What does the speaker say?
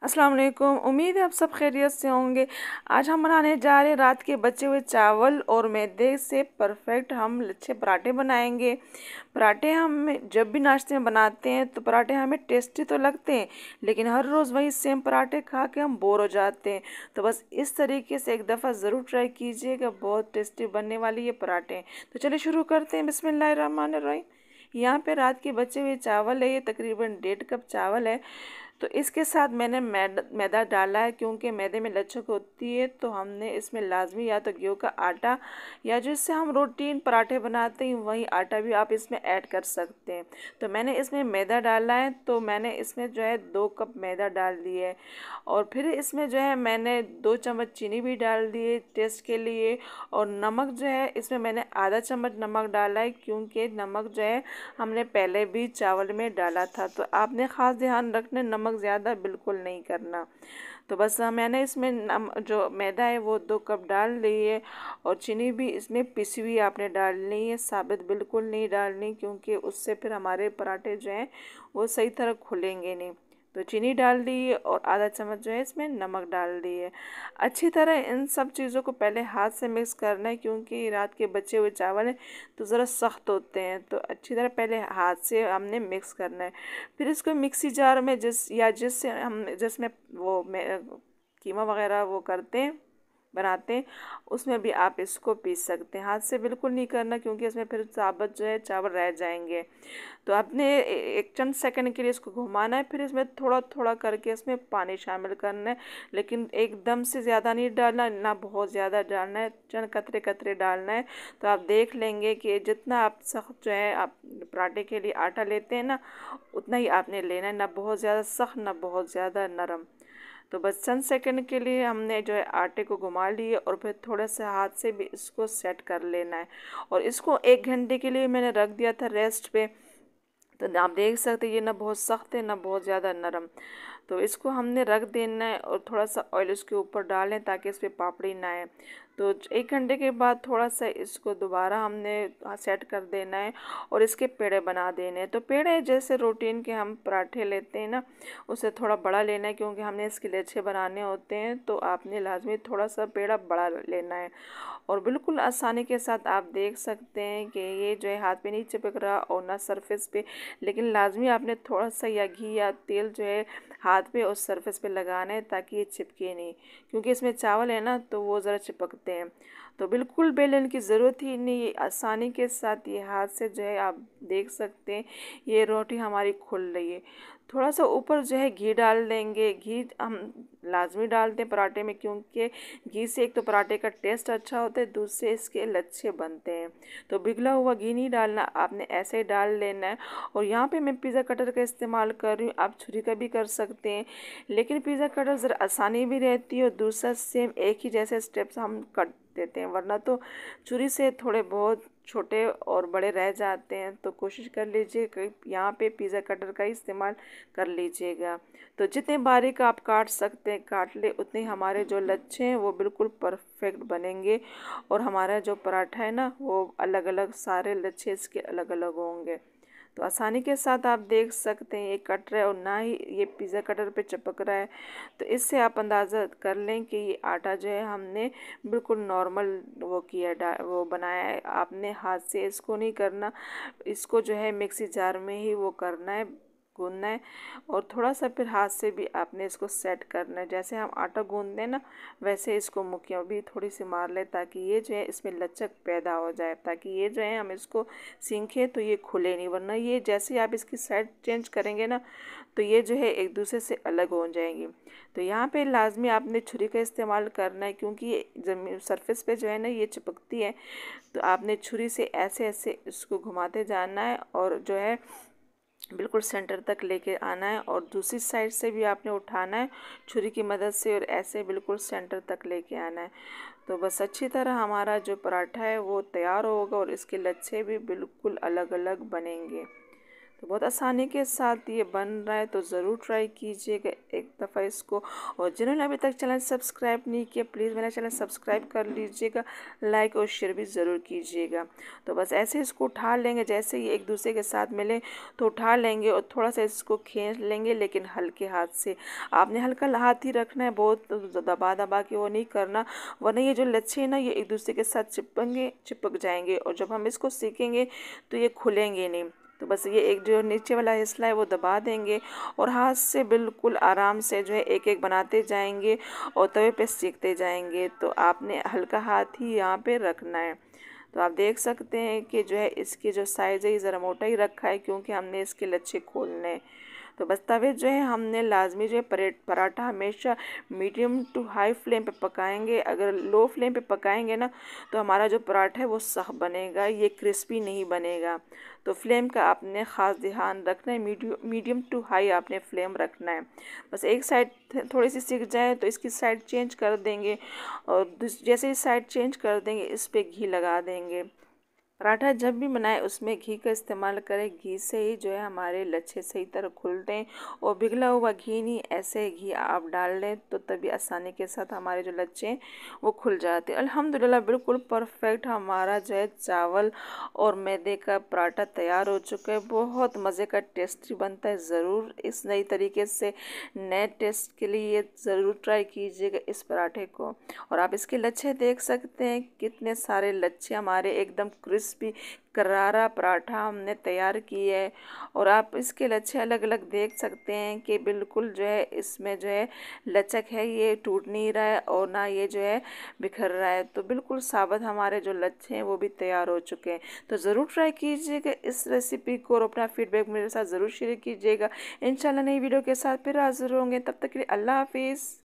अस्सलाम वालेकुम। उम्मीद है आप सब खैरियत से होंगे। आज हम बनाने जा रहे हैं रात के बचे हुए चावल और मैदे से परफेक्ट हम लच्छे पराठे बनाएंगे। पराठे हम जब भी नाश्ते में बनाते हैं तो पराठे हमें टेस्टी तो लगते हैं, लेकिन हर रोज़ वही सेम पराठे खा के हम बोर हो जाते हैं। तो बस इस तरीके से एक दफ़ा ज़रूर ट्राई कीजिएगा, बहुत टेस्टी बनने वाली ये पराठे हैं। तो चलिए शुरू करते हैं। बिस्मिल्लाहिर्रहमानिर्रहीम। यहाँ पे रात के बचे हुए चावल है, ये तकरीबन 1.5 कप चावल है। तो इसके साथ मैंने मैदा डाला है, क्योंकि मैदे में लचक होती है तो हमने इसमें लाजमी या तो गेहूं का आटा या जिससे हम रोटी पराठे बनाते हैं वही आटा भी आप इसमें ऐड कर सकते हैं। तो मैंने इसमें मैदा डाला है, तो मैंने इसमें जो है 2 कप मैदा डाल दिया है। और फिर इसमें जो है मैंने 2 चम्मच चीनी भी डाल दी है टेस्ट के लिए। और नमक जो है इसमें मैंने आधा चम्मच नमक डाला है, क्योंकि नमक जो है हमने पहले भी चावल में डाला था। तो आपने ख़ास ध्यान रखना, नमक ज़्यादा बिल्कुल नहीं करना। तो बस मैंने इसमें जो मैदा है वो 2 कप डाल ली है। और चीनी भी इसमें पिसी हुई आपने डालनी है, साबित बिल्कुल नहीं डालनी, क्योंकि उससे फिर हमारे पराठे जो हैं वो सही तरह खुलेंगे नहीं। तो चीनी डाल दी है और आधा चम्मच जो है इसमें नमक डाल दी है। अच्छी तरह इन सब चीज़ों को पहले हाथ से मिक्स करना है, क्योंकि रात के बचे हुए चावल हैं तो ज़रा सख्त होते हैं। तो अच्छी तरह पहले हाथ से हमने मिक्स करना है। फिर इसको मिक्सी जार में जिससे हम जिसमें वो कीमा वगैरह वो करते हैं बनाते हैं, उसमें भी आप इसको पीस सकते हैं। हाथ से बिल्कुल नहीं करना, क्योंकि इसमें फिर साबुत जो है चावल रह जाएंगे। तो आपने एक चंद सेकंड के लिए इसको घुमाना है, फिर इसमें थोड़ा थोड़ा करके इसमें पानी शामिल करना है, लेकिन एकदम से ज़्यादा नहीं डालना, ना बहुत ज़्यादा डालना है, चंद कतरे कतरे डालना है। तो आप देख लेंगे कि जितना आप सख्त जो है आप पराठे के लिए आटा लेते हैं ना, उतना ही आपने लेना है, ना बहुत ज़्यादा सख्त ना बहुत ज़्यादा नरम। तो बस चंद सेकंड के लिए हमने जो है आटे को घुमा लिए और फिर थोड़ा सा हाथ से भी इसको सेट कर लेना है। और इसको 1 घंटे के लिए मैंने रख दिया था रेस्ट पे। तो आप देख सकते हैं ये ना बहुत सख्त है ना बहुत ज़्यादा नरम। तो इसको हमने रख देना है और थोड़ा सा ऑयल उसके ऊपर डालें ताकि इस पर पापड़ी ना आए। तो 1 घंटे के बाद थोड़ा सा इसको दोबारा हमने सेट कर देना है और इसके पेड़े बना देने हैं। तो पेड़े जैसे रूटीन के हम पराठे लेते हैं ना, उसे थोड़ा बड़ा लेना है, क्योंकि हमने इसके लच्छे बनाने होते हैं। तो आपने लाजमी थोड़ा सा पेड़ा बड़ा लेना है। और बिल्कुल आसानी के साथ आप देख सकते हैं कि ये जो है हाथ पे नहीं चिपक रहा और ना सरफेस पे, लेकिन लाजमी आपने थोड़ा सा या घी या तेल जो है हाथ पे उस सरफेस पे लगाना है, ताकि ये चिपके नहीं, क्योंकि इसमें चावल है ना तो वो ज़रा चिपकते हैं। तो बिल्कुल बेलन की ज़रूरत ही नहीं, ये आसानी के साथ ये हाथ से जो है आप देख सकते हैं ये रोटी हमारी खुल रही है। थोड़ा सा ऊपर जो है घी डाल देंगे। घी हम लाजमी डालते हैं पराठे में, क्योंकि घी से एक तो पराठे का टेस्ट अच्छा होता है, दूसरे इसके लच्छे बनते हैं। तो पिघला हुआ घी नहीं डालना, आपने ऐसे ही डाल लेना है। और यहाँ पे मैं पिज़्ज़ा कटर का इस्तेमाल कर रही हूँ, आप छुरी का भी कर सकते हैं, लेकिन पिज़्ज़ा कटर ज़रा आसानी भी रहती है और दूसरा सेम एक ही जैसे स्टेप्स हम कट देते हैं, वरना तो छुरी से थोड़े बहुत छोटे और बड़े रह जाते हैं। तो कोशिश कर लीजिए कि यहाँ पे पिज़्ज़ा कटर का इस्तेमाल कर लीजिएगा। तो जितने बारीक आप काट सकते हैं काट ले, उतने हमारे जो लच्छे हैं वो बिल्कुल परफेक्ट बनेंगे। और हमारा जो पराठा है ना वो अलग अलग सारे लच्छे इसके अलग अलग होंगे। तो आसानी के साथ आप देख सकते हैं ये कट रहा है और ना ही ये पिज़्ज़ा कटर पे चिपक रहा है। तो इससे आप अंदाज़ा कर लें कि ये आटा जो है हमने बिल्कुल नॉर्मल वो किया वो बनाया है। आपने हाथ से इसको नहीं करना, इसको जो है मिक्सी जार में ही वो करना है, गूंदना है। और थोड़ा सा फिर हाथ से भी आपने इसको सेट करना है, जैसे हम आटा गूंदते हैं ना वैसे इसको मुक्कियाँ भी थोड़ी सी मार ले, ताकि ये जो है इसमें लचक पैदा हो जाए, ताकि ये जो है हम इसको सीखें तो ये खुले नहीं, वरना ये जैसे आप इसकी साइड चेंज करेंगे ना तो ये जो है एक दूसरे से अलग हो जाएंगी। तो यहाँ पे लाजमी आपने छुरी का इस्तेमाल करना है, क्योंकि ये जमीन सरफेस पे जो है ना ये चिपकती है। तो आपने छुरी से ऐसे ऐसे इसको घुमाते जाना है और जो है बिल्कुल सेंटर तक लेके आना है। और दूसरी साइड से भी आपने उठाना है छुरी की मदद से और ऐसे बिल्कुल सेंटर तक लेके आना है। तो बस अच्छी तरह हमारा जो पराठा है वो तैयार होगा और इसके लच्छे भी बिल्कुल अलग अलग बनेंगे। तो बहुत आसानी के साथ ये बन रहा है, तो ज़रूर ट्राई कीजिएगा एक दफ़ा इसको। और जिन्होंने अभी तक चैनल सब्सक्राइब नहीं किया, प्लीज़ मेरा चैनल सब्सक्राइब कर लीजिएगा, लाइक और शेयर भी ज़रूर कीजिएगा। तो बस ऐसे इसको उठा लेंगे, जैसे ही एक दूसरे के साथ मिले तो उठा लेंगे और थोड़ा सा इसको खींच लेंगे, लेकिन हल्के हाथ से। आपने हल्का हाथ ही रखना है, बहुत दबा दबा के वो नहीं करना, वरना ये जो लच्छे हैं ना ये एक दूसरे के साथ चिपक जाएंगे, और जब हम इसको सेकेंगे तो ये खुलेंगे नहीं। तो बस ये एक जो नीचे वाला हिस्सा है वो दबा देंगे और हाथ से बिल्कुल आराम से जो है एक एक बनाते जाएंगे और तवे पे सेकते जाएंगे। तो आपने हल्का हाथ ही यहाँ पे रखना है। तो आप देख सकते हैं कि जो है इसकी जो साइज़ है ये ज़रा मोटा ही रखा है, क्योंकि हमने इसके लच्छे खोलने हैं। तो बस तवे जो है हमने लाजमी जो है पराठा हमेशा मीडियम टू हाई फ्लेम पे पकाएंगे। अगर लो फ्लेम पे पकाएंगे ना तो हमारा जो पराठा है वो सख्त बनेगा, ये क्रिस्पी नहीं बनेगा। तो फ्लेम का आपने ख़ास ध्यान रखना है, मीडियम टू हाई आपने फ्लेम रखना है। बस एक साइड थोड़ी सी सिक जाए तो इसकी साइड चेंज कर देंगे, और जैसे ही साइड चेंज कर देंगे इस पर घी लगा देंगे। पराठा जब भी बनाए उसमें घी का इस्तेमाल करें, घी से ही जो है हमारे लच्छे सही तरह खुलते हैं। और पिघला हुआ घी नहीं, ऐसे घी आप डाल लें तो तभी आसानी के साथ हमारे जो लच्छे हैं वो खुल जाते हैं। अल्हम्दुलिल्लाह बिल्कुल परफेक्ट हमारा जो है चावल और मैदे का पराठा तैयार हो चुका है। बहुत मज़े का टेस्टी बनता है। ज़रूर इस नई तरीके से नए टेस्ट के लिए ज़रूर ट्राई कीजिएगा इस पराठे को। और आप इसके लच्छे देख सकते हैं, कितने सारे लच्छे हमारे एकदम क्रिस्पी करारा पराठा हमने तैयार किया है। और आप इसके लच्छे अलग अलग देख सकते हैं कि बिल्कुल जो है इसमें जो है लचक है, ये टूट नहीं रहा है और ना ये जो है बिखर रहा है। तो बिल्कुल साबुत हमारे जो लच्छे हैं वो भी तैयार हो चुके हैं। तो ज़रूर ट्राई कीजिएगा इस रेसिपी को और अपना फीडबैक मेरे साथ ज़रूर शेयर कीजिएगा। इंशाल्लाह नई वीडियो के साथ फिर हाजिर होंगे, तब तक के लिए अल्लाह हाफिज़।